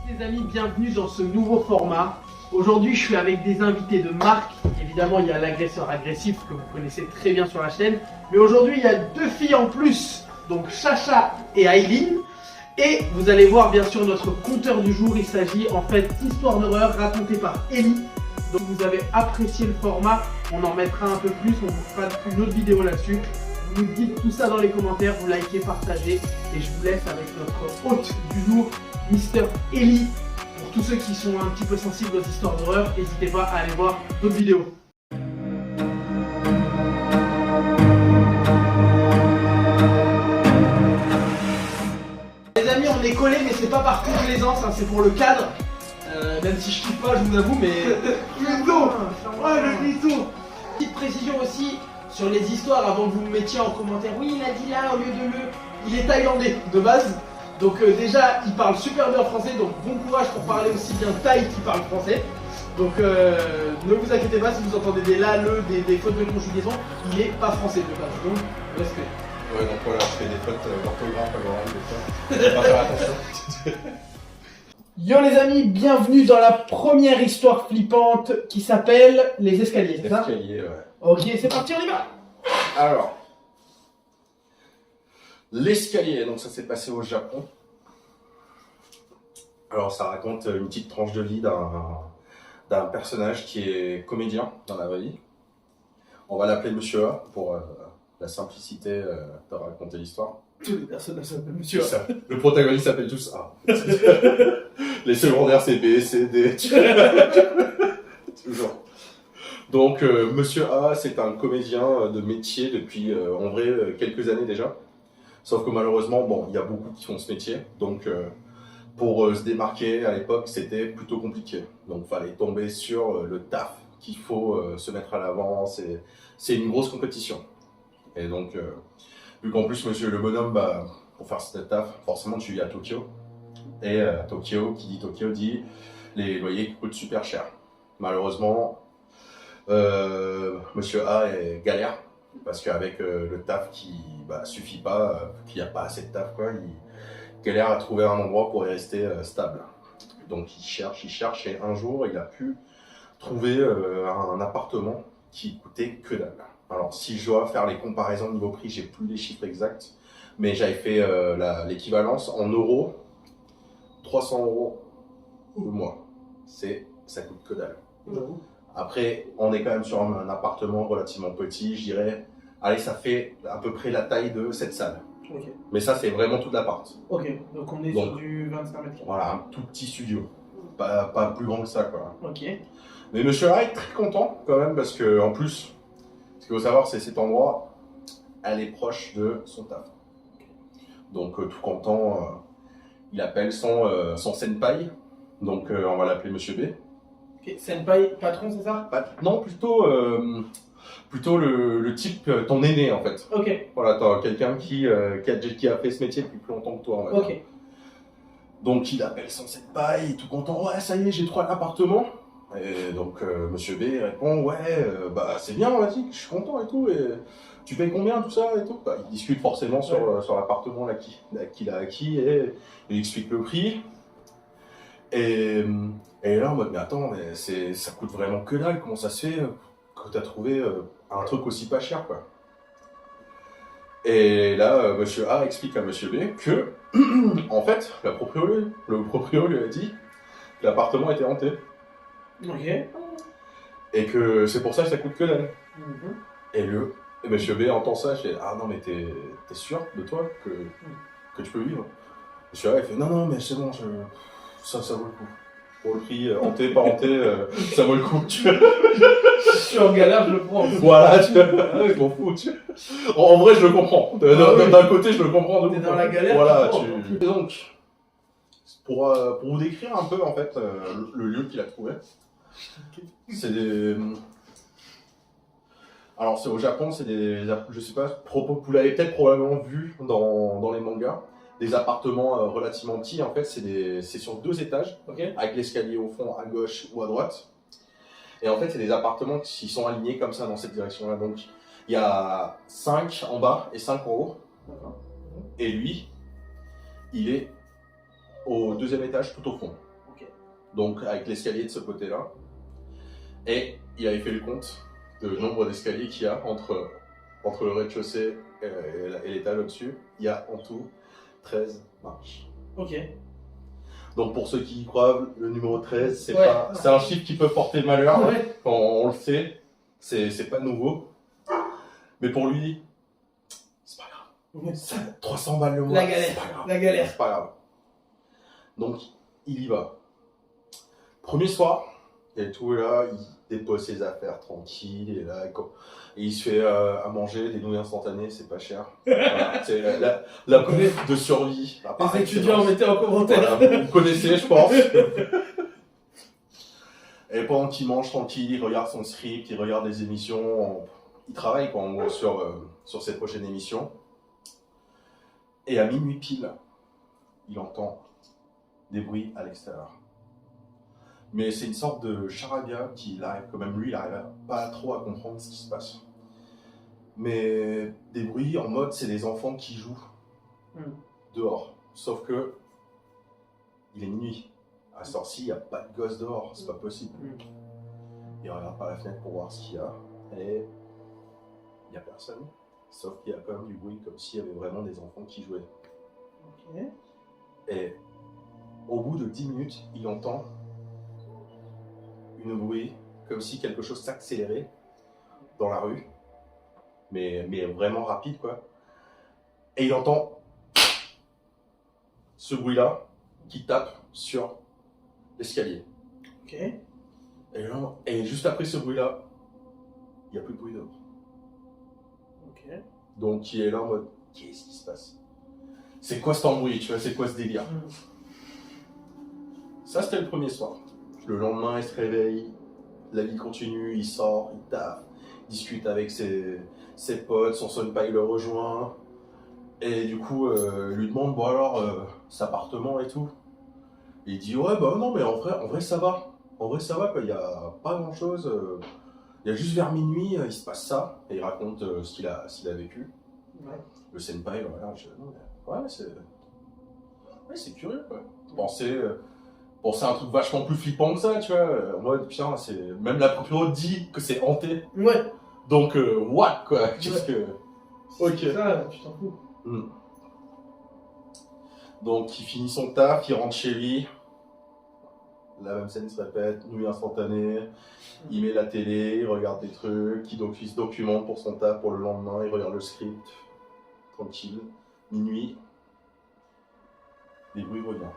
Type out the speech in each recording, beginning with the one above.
Les amis, bienvenue dans ce nouveau format. Aujourd'hui, je suis avec des invités de marque. Évidemment, il y a l'agresseur agressif que vous connaissez très bien sur la chaîne. Mais aujourd'hui, il y a deux filles en plus, donc Chacha et Aileen. Et vous allez voir bien sûr notre compteur du jour. Il s'agit en fait d'histoire d'horreur racontée par Ellie. Donc vous avez apprécié le format, on en mettra un peu plus, on vous fera une autre vidéo là-dessus. Vous nous dites tout ça dans les commentaires, vous likez, partagez. Et je vous laisse avec notre hôte du jour, Mister Ellie. Pour tous ceux qui sont un petit peu sensibles aux histoires d'horreur, n'hésitez pas à aller voir d'autres vidéos. Les amis, on est collés, mais c'est pas par complaisance, hein, c'est pour le cadre. Même si je kiffe pas, je vous avoue, mais... Ouais, le glisson. Petite précision aussi sur les histoires avant que vous me mettiez en commentaire. Oui, il a dit là au lieu de le. Il est thaïlandais de base. Donc déjà, il parle super bien français. Donc bon courage pour parler aussi bien thaï qu'il parle français. Donc ne vous inquiétez pas si vous entendez des là, le, des fautes de conjugaison. Il est pas français de base. Donc respect. Ouais, donc voilà, je fais des fautes d'orthographe à l'oral des fois. Faut pas faire attention. Yo les amis, bienvenue dans la première histoire flippante qui s'appelle Les Escaliers, c'est ça? Escalier, ouais. Ok, c'est parti, on y va. Alors, l'escalier, donc ça s'est passé au Japon. Alors ça raconte une petite tranche de vie d'un personnage qui est comédien dans la vraie vie. On va l'appeler Monsieur A pour la simplicité de raconter l'histoire. Tous les personnages s'appellent Monsieur A. Ça. Le protagoniste s'appelle tous A. Les secondaires c'est B, C, D. Toujours. Donc Monsieur A, c'est un comédien de métier depuis en vrai quelques années déjà. Sauf que malheureusement, bon, il y a beaucoup qui font ce métier. Donc pour se démarquer à l'époque, c'était plutôt compliqué. Donc il fallait tomber sur le taf qu'il faut se mettre à l'avant. C'est une grosse compétition. Et donc, vu qu'en plus, monsieur le bonhomme, bah, pour faire cette taf, forcément, tu vis à Tokyo. Et Tokyo, qui dit Tokyo, dit les loyers qui coûtent super cher. Malheureusement, monsieur A est galère, parce qu'avec le taf qui suffit pas, qu'il n'y a pas assez de taf, quoi, il galère à trouver un endroit pour y rester stable. Donc il cherche, et un jour, il a pu trouver un appartement qui coûtait que dalle. Alors si je dois faire les comparaisons niveau prix, j'ai plus les chiffres exacts, mais j'avais fait l'équivalence en euros, 300 € le mois. Ça coûte que dalle. Après, on est quand même sur un appartement relativement petit, je dirais. Allez, ça fait à peu près la taille de cette salle. Ok. Mais ça, c'est vraiment tout l'appart. Ok, donc on est sur du 25 mètres carrés. Voilà, un tout petit studio. Pas plus grand que ça, quoi. Ok. Mais monsieur A est très content quand même, parce que en plus, ce qu'il faut savoir, c'est cet endroit, elle est proche de son taf. Donc tout content, il appelle son senpai, donc on va l'appeler monsieur B. Ok, senpai, patron, c'est ça? Non, plutôt le type, ton aîné en fait. Ok. Voilà, t'as quelqu'un qui a fait ce métier depuis plus longtemps que toi, on va dire. Ok. Donc il appelle son senpai, tout content, ouais ça y est, j'ai trouvé un appartement. Et donc monsieur B répond, ouais, bah c'est bien, vas-y, je suis content et tout, et tu payes combien tout ça et tout. Bah, il discute forcément sur l'appartement là qu'il a acquis, et il explique le prix. Et là en mode, mais attends, mais ça coûte vraiment que dalle, comment ça se fait que tu as trouvé un truc aussi pas cher, quoi. Et là, monsieur A explique à monsieur B que, en fait, le proprio lui a dit que l'appartement était hanté. Ok. Et que c'est pour ça que ça coûte que dalle. Et monsieur B entend ça, il fait, ah non mais t'es sûr de toi que tu peux vivre? Monsieur A il fait, non mais c'est bon, ça vaut le coup. Pour le prix, hanté, pas hanté, ça vaut le coup. Je suis en galère, je le prends. Voilà, je m'en fous. En vrai, je le comprends. D'un côté, je le comprends. T'es dans la galère. Voilà, Et donc, pour vous décrire un peu en fait le lieu qu'il a trouvé, c'est des. Alors, c'est au Japon, c'est des. Je sais pas, vous l'avez peut-être probablement vu dans les mangas. Des appartements relativement petits, en fait, c'est sur 2 étages, Okay. avec l'escalier au fond, à gauche ou à droite. Et en fait, c'est des appartements qui sont alignés comme ça dans cette direction-là. Donc, il y a 5 en bas et 5 en haut. Et lui, il est au 2e étage, tout au fond. donc avec l'escalier de ce côté-là. Et il avait fait le compte de nombre d'escaliers qu'il y a entre le rez-de-chaussée et l'étage au-dessus. Il y a en tout 13 marches. Ok. Donc pour ceux qui y croient, le numéro 13, c'est Ouais. c'est un chiffre qui peut porter malheur. Ouais. On le sait, c'est pas nouveau. Mais pour lui, c'est pas grave. Ça, 300 balles le mois, La galère. c'est pas grave. La galère. C'est pas grave. Donc il y va. Premier soir, et tout est là, il dépose ses affaires tranquille, et là, et il se fait à manger des nouilles instantanées, c'est pas cher. Voilà, c'est la bouffe de survie. Les étudiants, mettez en commentaire. Voilà, vous connaissez, je pense. Et pendant qu'il mange tranquille, il regarde son script, il regarde des émissions, il travaille quoi, en gros, sur ses prochaines émissions. Et à minuit pile, il entend des bruits à l'extérieur. Mais c'est une sorte de charabia qu'il arrive, quand même lui, il n'arrive pas trop à comprendre ce qui se passe. Mais des bruits en mode, c'est des enfants qui jouent dehors. Sauf que, il est minuit. À cette heure-ci, il n'y a pas de gosse dehors, c'est pas possible. Il regarde par la fenêtre pour voir ce qu'il y a, et il n'y a personne. Sauf qu'il y a quand même du bruit, comme s'il y avait vraiment des enfants qui jouaient. Ok. Et au bout de 10 minutes, il entend une bruit, comme si quelque chose s'accélérait dans la rue, mais vraiment rapide quoi. Et il entend ce bruit-là qui tape sur l'escalier. Ok. Et juste après ce bruit-là, il n'y a plus de bruit dehors. Ok. Donc il est là en mode, qu'est-ce qui se passe? C'est quoi cet embrouille, tu vois, c'est quoi ce délire? Ça c'était le premier soir. Le lendemain, il se réveille, la vie continue, il sort, il taffe, il discute avec ses potes, son senpai le rejoint. Et du coup, lui demande, bon alors, cet appartement et tout. Et il dit, ouais, bah non, mais en vrai ça va. En vrai ça va, quoi, il n'y a pas grand chose. Il y a juste vers minuit, il se passe ça. Et il raconte ce qu'il a vécu. Ouais. Le senpai, voilà, ouais, c'est curieux, quoi. Penser un truc vachement plus flippant que ça, tu vois. Moi, putain, même la proprio dit que c'est hanté. Ouais. Donc, what, quoi. Qu'est-ce que. Ok. Ça, tu t'en fous. Donc, il finit son taf, il rentre chez lui. La même scène se répète, nouilles instantanées. Il met la télé, il regarde des trucs, il se documente pour son taf pour le lendemain, il regarde le script. Tranquille. Minuit. Les bruits reviennent.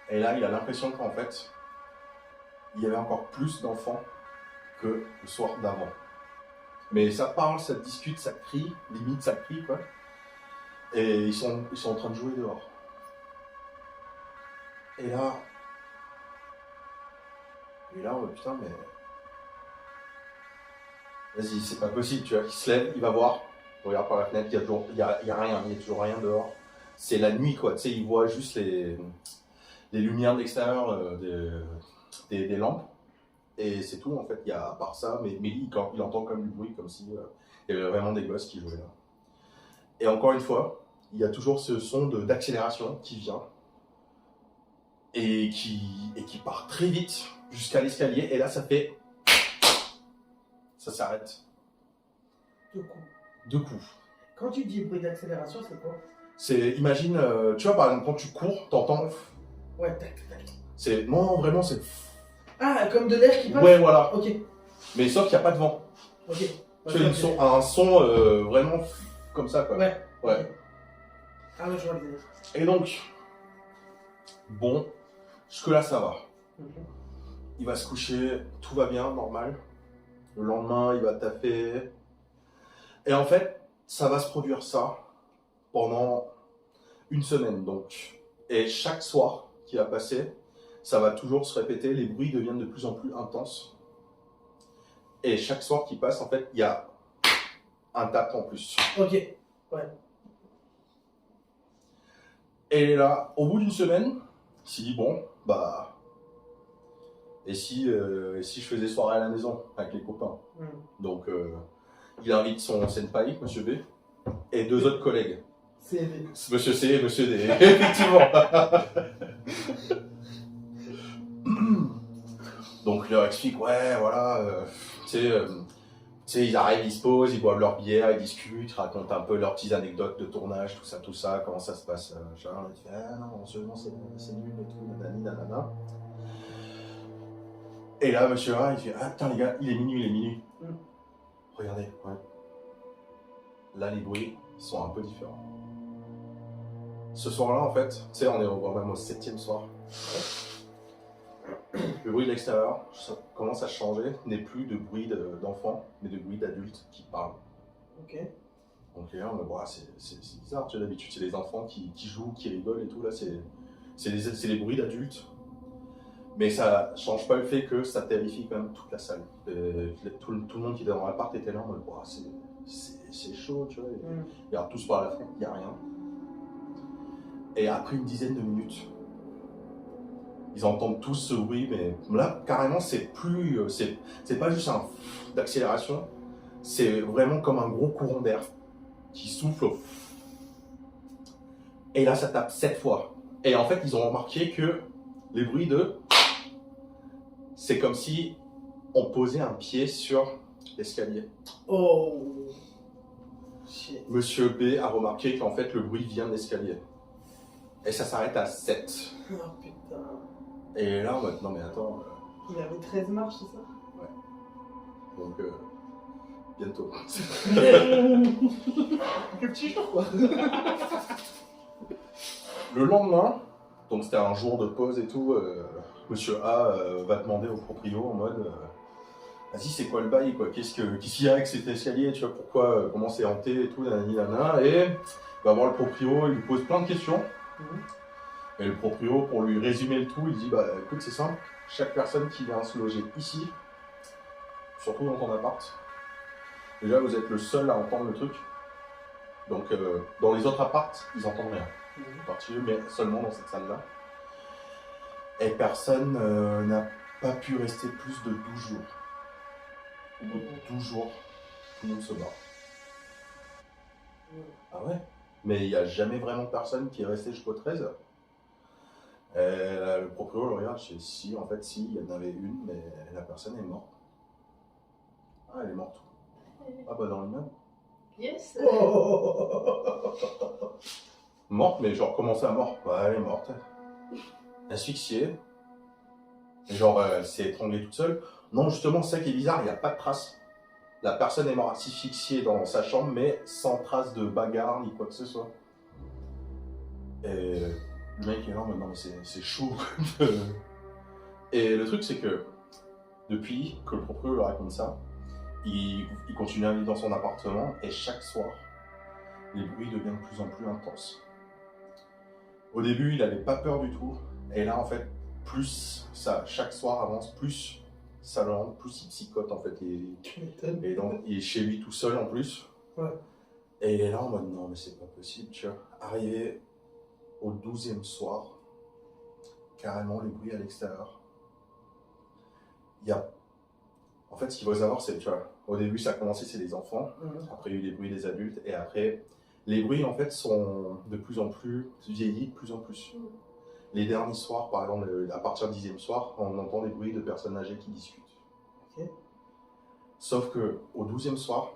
Et là, il a l'impression qu'en fait, il y avait encore plus d'enfants que le soir d'avant. Mais ça parle, ça discute, ça crie, limite ça crie, quoi. Et ils sont en train de jouer dehors. Et là, on va putain, mais. Vas-y, c'est pas possible, tu vois. Il se lève, il va voir, il regarde par la fenêtre, il y a rien, il y a toujours rien dehors. C'est la nuit, quoi. Tu sais, il voit juste les lumières de l'extérieur des lampes. Et c'est tout, en fait. Il y a, à part ça, mais il entend comme du bruit, comme si il y avait vraiment des gosses qui jouaient là. Et encore une fois, il y a toujours ce son d'accélération qui vient et qui part très vite jusqu'à l'escalier. Et là, ça fait... Ça s'arrête. Deux coups. Quand tu dis bruit d'accélération, c'est quoi? Imagine, tu vois, par exemple, quand tu cours, t'entends... Ouais, tac, tac. Non, vraiment, c'est... Ah, comme de l'air qui passe? Ouais, voilà. Ok. Mais sauf qu'il n'y a pas de vent. Ok. Tu fais un son vraiment comme ça, quoi. Ouais. Ouais. Okay. Ah ouais, je vois le délire. Et donc, bon, jusque-là, ça va. Il va se coucher, tout va bien, normal. Le lendemain, il va taffer. Et en fait, ça va se produire ça pendant une semaine, donc. Et chaque soir qui va passer, ça va toujours se répéter, les bruits deviennent de plus en plus intenses. Et chaque soir qui passe, en fait, il y a un tap en plus. Ok, ouais. Et là, au bout d'une semaine, il s'est dit, bon, bah... Et si je faisais soirée à la maison avec les copains? Donc, il invite son senpai, Monsieur B, et deux autres collègues. CV. Monsieur C et Monsieur D, effectivement. Donc, il leur explique, ouais, voilà, tu sais, ils arrivent, ils se posent, ils boivent leur bière, ils discutent, ils racontent un peu leurs petites anecdotes de tournage, tout ça, comment ça se passe. Genre, il fait, ah non, seulement c'est nul et tout, nanani, nanana. Et là, monsieur A, il fait, ah putain, les gars, il est minuit. Regardez, ouais. Là, les bruits sont un peu différents. Ce soir-là, en fait, tu sais, on est même au 7e soir. Le bruit de l'extérieur commence à changer, n'est plus de bruit d'enfants, mais de bruit d'adultes qui parlent. Ok. Donc là, on me voit, c'est bizarre, tu vois, d'habitude, c'est les enfants qui jouent, qui rigolent et tout, là, c'est les bruits d'adultes. Mais ça change pas le fait que ça terrifie quand même toute la salle. Tout le monde qui était dans l'appart était là en mode, wow, c'est chaud, tu vois. Ils regardent tous par la fenêtre, il n'y a rien. Et après une dizaine de minutes, ils entendent tous ce bruit, mais là, carrément, c'est pas juste un d'accélération, c'est vraiment comme un gros courant d'air qui souffle. Et là, ça tape 7 fois. Et en fait, ils ont remarqué que les bruits c'est comme si on posait un pied sur l'escalier. Oh shit. Monsieur B a remarqué qu'en fait, le bruit vient de l'escalier. Et ça s'arrête à 7. Oh putain. Et là, on va non mais attends. Il avait 13 marches, c'est ça? Ouais. Donc, bientôt. Que petit jour, quoi. Le lendemain, donc c'était un jour de pause et tout, monsieur A va demander au proprio en mode vas-y, c'est quoi le bail, quoi? Qu'est-ce qu'il y a avec cet escalier, tu vois, pourquoi, comment c'est hanté et tout, nanana, et il va voir le proprio, il lui pose plein de questions. Et le proprio, pour lui résumer le tout, il dit bah écoute, c'est simple, chaque personne qui vient se loger ici, surtout dans ton appart, déjà vous êtes le seul à entendre le truc. Donc dans les autres apparts, ils entendent rien. Particulier, mais seulement dans cette salle-là. Et personne n'a pas pu rester plus de 12 jours. Au bout de 12 jours, tout le monde se barre. Ah ouais? Mais il n'y a jamais vraiment personne qui est resté jusqu'au 13. Le proprio le regarde, je dis si, en fait, si, il y en avait une, mais la personne est morte. Ah, elle est morte. Ah bah dans l'immeuble. Yes. Morte, mais genre comment ça mort? Bah elle est morte. Asphyxiée. Et genre elle s'est étranglée toute seule. Non, justement, c'est ça qui est bizarre, il n'y a pas de traces. La personne est morte asphyxiée dans sa chambre, mais sans trace de bagarre ni quoi que ce soit. Et le mec est là, non mais c'est chaud. Et le truc c'est que depuis que le propriétaire lui raconte ça, il continue à vivre dans son appartement et chaque soir, les bruits deviennent de plus en plus intenses. Au début, il n'avait pas peur du tout. Et là, en fait, plus ça, chaque soir avance, plus ça le rend, plus il psychote, en fait. Et donc, il est chez lui tout seul, en plus. Ouais. Et il est là en mode, non, mais c'est pas possible, tu vois. Arrivé au 12e soir, carrément, les bruits à l'extérieur. Il y a... En fait, ce qu'il faut savoir, c'est, tu vois, au début, ça a commencé, c'est les enfants. Après, il y a eu les bruits des adultes. Et après... Les bruits, en fait, sont de plus en plus vieillis, de plus en plus. Les derniers soirs, par exemple, à partir du 10e soir, on entend des bruits de personnes âgées qui discutent. Okay. Sauf qu'au 12e soir,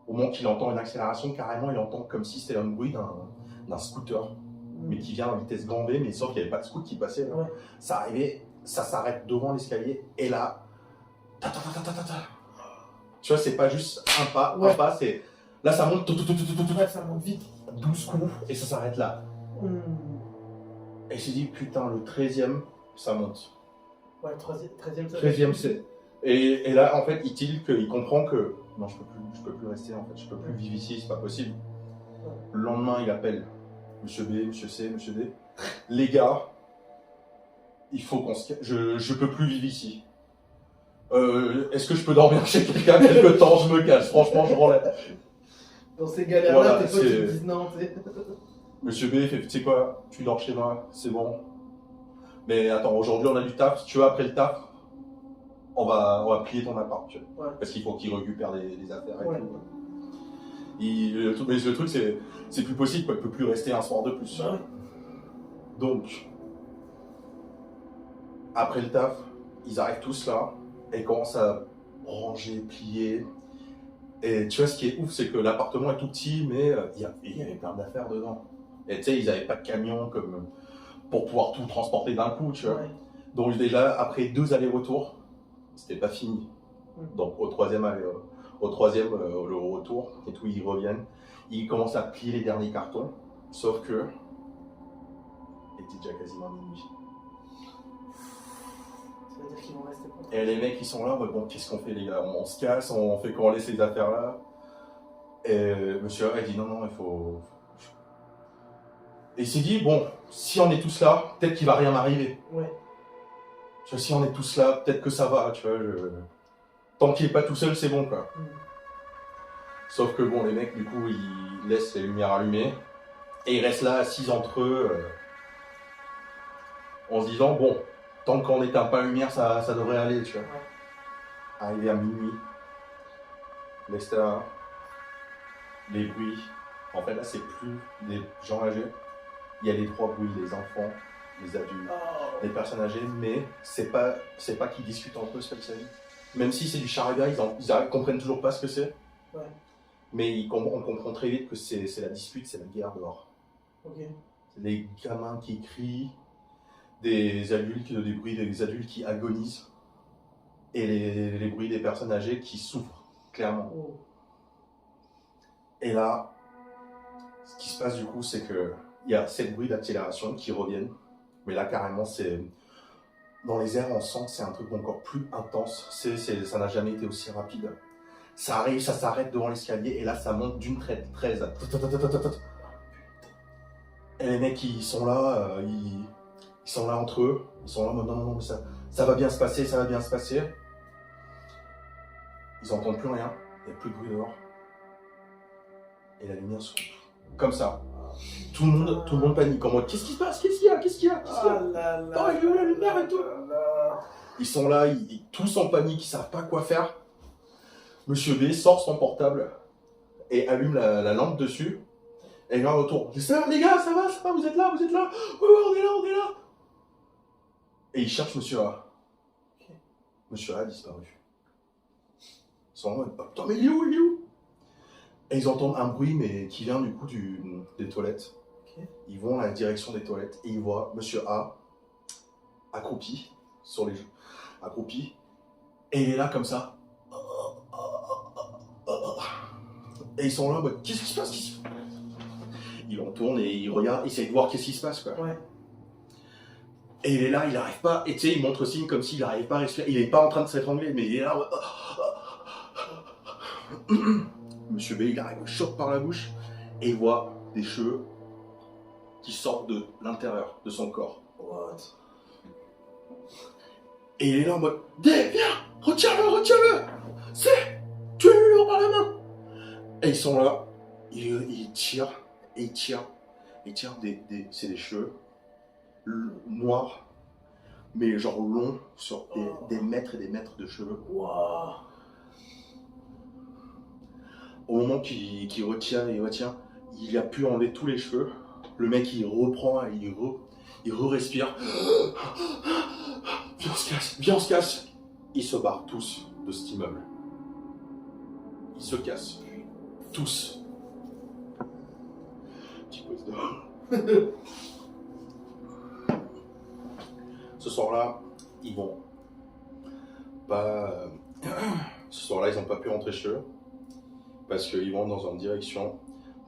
au moment qu'il entend une accélération, carrément, il entend comme si c'était un bruit d'un scooter, mais qui vient à vitesse grand V, mais sauf qu'il n'y avait pas de scoot qui passait. Là. Ouais. Ça arrivait, ça s'arrête devant l'escalier, et là, ta. Tu vois, c'est pas juste un pas, c'est... Là, ça monte, ouais, ça monte vite. 12 coups, et ça s'arrête là. Et il s'est dit, putain, le 13e, ça monte. Ouais, 13e, ça 13e, c'est... Et là, en fait, il comprend que, non, je peux plus rester, en fait, je peux plus vivre ici, c'est pas possible. Le lendemain, il appelle Monsieur B, Monsieur C, Monsieur D. Les gars, il faut qu'on se... Je peux plus vivre ici. Est-ce que je peux dormir chez quelqu'un quelque temps? Je me casse, franchement, je relève. Dans ces galères-là, Voilà, tes potes ils disent non, tu sais. Monsieur B fait, tu sais quoi, tu dors chez moi, c'est bon. Mais attends, aujourd'hui on a du taf, si tu veux, après le taf, on va plier ton appart, tu vois. Ouais. Parce qu'il faut qu'il récupère les affaires et tout. Mais le truc, c'est plus possible, quoi, il peut plus rester un soir de plus. Ouais. Donc, après le taf, ils arrivent tous là et ils commencent à ranger, plier. Et tu vois, ce qui est ouf, c'est que l'appartement est tout petit, mais il y avait plein d'affaires dedans. Et tu sais, ils n'avaient pas de camion comme pour pouvoir tout transporter d'un coup, tu vois. Ouais. Donc déjà, après 2 allers-retours, c'était pas fini. Donc au troisième, le retour, et tout, ils reviennent. Ils commencent à plier les derniers cartons, sauf que il était déjà quasiment minuit. Ça veut dire qu'ils vont rester contents. Et les mecs, ils sont là, bon, qu'est-ce qu'on fait les gars? On se casse, on fait qu'on laisse ces affaires-là. Et monsieur A, il dit non, il faut... Et il s'est dit, bon, si on est tous là, peut-être qu'il va rien m'arriver. Ouais. Tu vois, si on est tous là, peut-être que ça va, tu vois. Tant qu'il est pas tout seul, c'est bon, quoi. Sauf que bon, les mecs, du coup, ils laissent les lumières allumées. Et ils restent là, assis entre eux, en se disant, bon, tant qu'on n'éteint pas la lumière, ça devrait aller, tu vois. Ouais. Arrivé à minuit, les stars, les bruits. En fait, là, c'est plus des gens âgés. Il y a les 3 bruits, les enfants, les adultes, les personnes âgées, mais c'est pas qu'ils discutent entre eux, c'est pas qu'il s'agit. Même si c'est du charabia, ils comprennent toujours pas ce que c'est. Ouais. Mais on comprend très vite que c'est la dispute, c'est la guerre dehors. Ok. C'est des gamins qui crient, des bruits des adultes qui agonisent, et les bruits des personnes âgées qui souffrent, clairement. Oh. Et là, ce qui se passe du coup, c'est que il y a ces bruits d'accélération qui reviennent, mais là carrément c'est dans les airs, on sent que c'est un truc encore plus intense. Ça n'a jamais été aussi rapide. Ça arrive, ça s'arrête devant l'escalier et là ça monte d'une traite 13. Et les mecs ils sont là, ils sont là entre eux, ils sont là, non, mais ça va bien se passer, ça va bien se passer. Ils n'entendent plus rien, il n'y a plus de bruit dehors. Et la lumière se coupe. Comme ça. Tout le monde panique en mode qu'est-ce qui se passe? Qu'est-ce qu'il y a? Ah là là. Oh, il est où la lumière et tout? Ils sont là, ils tous en panique, ils savent pas quoi faire. Monsieur B sort son portable et allume la lampe dessus. Et il va autour. Ça, les gars, ça va, vous êtes là? Ouais, on est là. Et il cherche Monsieur A. Okay. Monsieur A a disparu. Ils sont en mode, putain, mais il est où? Et ils entendent un bruit, mais qui vient du coup des toilettes. Okay. Ils vont à la direction des toilettes et ils voient Monsieur A accroupi sur les genoux. Accroupi. Et il est là comme ça. Et ils sont là en mode, qu'est-ce qui se passe? Il en tourne et il regarde, il essaie de voir qu'est-ce qui se passe, quoi. Ouais. Et il est là, il n'arrive pas. Et tu sais, il montre signe comme s'il n'arrive pas à respirer. Il n'est pas en train de s'étrangler, mais il est là. Monsieur B, il arrive, le choc par la bouche et il voit des cheveux qui sortent de l'intérieur de son corps. What? Et il est là en mode, viens, retiens-le. Tuez-le par la main. Et ils sont là, ils tirent, c'est des cheveux noirs, mais genre longs, sur des mètres et des mètres de cheveux. Wow. Au moment qu'il retient, il a pu enlever tous les cheveux. Le mec, il reprend, il respire. Viens, on se casse. Ils se barrent tous de cet immeuble. Ils se cassent. Tous. Petit pause d'or. Ce soir-là, ils vont pas... Ce soir-là, ils n'ont pas pu rentrer chez eux. Parce qu'ils vont dans une direction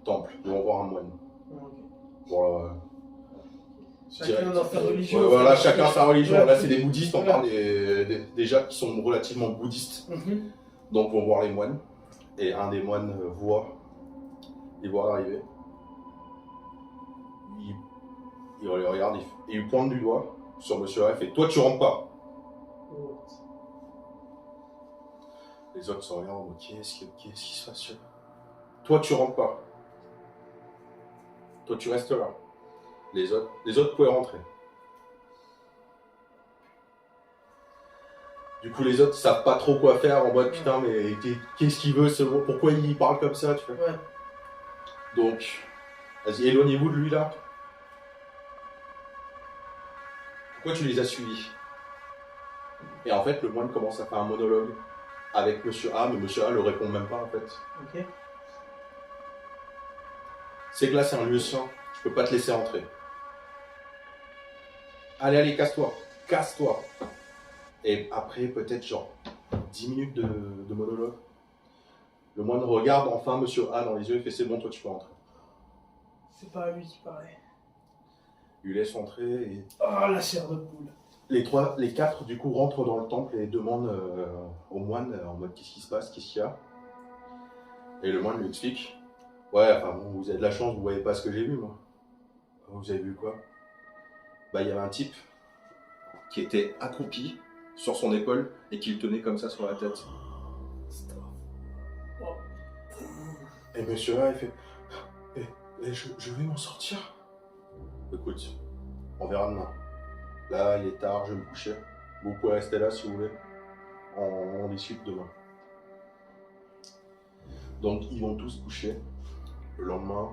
temple. Ils vont voir un moine. Pour, chacun dans sa religion. Ouais, voilà, chacun sa religion. Là, c'est des bouddhistes. On parle des gens qui sont relativement bouddhistes. Donc, vont voir les moines. Et un des moines les voit arriver. Il les regarde et il pointe du doigt sur Monsieur A et fait « Toi, tu rentres pas !» Les autres se regardent, qu'est-ce qui se passe là? Toi, tu rentres pas. Toi, tu restes là. Les autres pouvaient rentrer. Du coup, les autres savent pas trop quoi faire en mode putain, mais qu'est-ce qu'il veut, pourquoi il parle comme ça, tu vois? Ouais. Donc, vas-y, éloignez-vous de lui là. Pourquoi tu les as suivis? Et en fait, le moine commence à faire un monologue avec Monsieur A, mais Monsieur A le répond même pas en fait. Ok. C'est que là, c'est un lieu saint, je peux pas te laisser entrer. Allez, allez, casse-toi, casse-toi. Et après, peut-être genre 10 minutes de monologue, le moine regarde enfin Monsieur A dans les yeux et fait c'est bon, toi tu peux entrer. C'est pas à lui qui paraît. Il lui laisse entrer et Oh, la chair de poule. les quatre du coup rentrent dans le temple et demandent au moine en mode qu'est-ce qui se passe, qu'est-ce qu'il y a. Et le moine lui explique ouais, enfin bon, vous avez de la chance, vous voyez pas ce que j'ai vu moi. Vous avez vu quoi? Bah il y avait un type qui était accroupi sur son épaule et qui le tenait comme ça sur la tête. Et Monsieur A il fait je vais m'en sortir. Écoute, on verra demain. Là il est tard, je vais me coucher. Vous pouvez rester là si vous voulez. On discute demain. Donc ils vont tous se coucher. Le lendemain,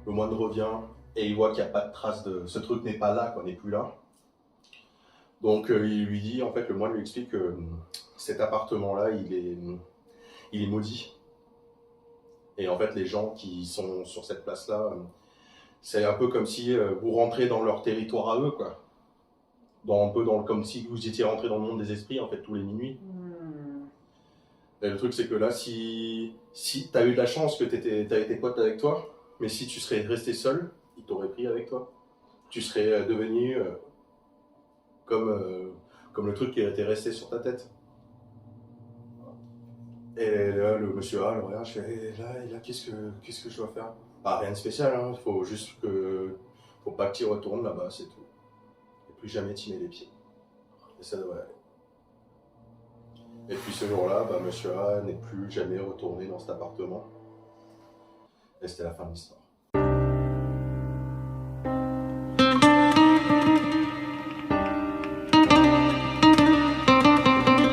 le moine revient et il voit qu'il n'y a pas de trace de... Ce truc n'est pas là, qu'on n'est plus là. Donc il lui dit, en fait le moine lui explique que cet appartement-là, il est maudit. Et en fait les gens qui sont sur cette place-là, c'est un peu comme si vous rentrez dans leur territoire à eux, quoi. Comme si vous étiez rentré dans le monde des esprits, en fait, tous les minuits. Et le truc, c'est que là, si t'as eu de la chance que t'avais tes potes avec toi, mais si tu serais resté seul, ils t'auraient pris avec toi. Tu serais devenu comme le truc qui était resté sur ta tête. Et là, le monsieur A, le regarde, je fais, et là qu'est-ce que je dois faire? Ah, rien de spécial, hein. Faut pas que tu retournes là-bas, c'est tout. Et plus jamais t'y mets les pieds. Et ça devrait aller. Et puis ce jour-là, monsieur A n'est plus jamais retourné dans cet appartement. Et c'était la fin de l'histoire.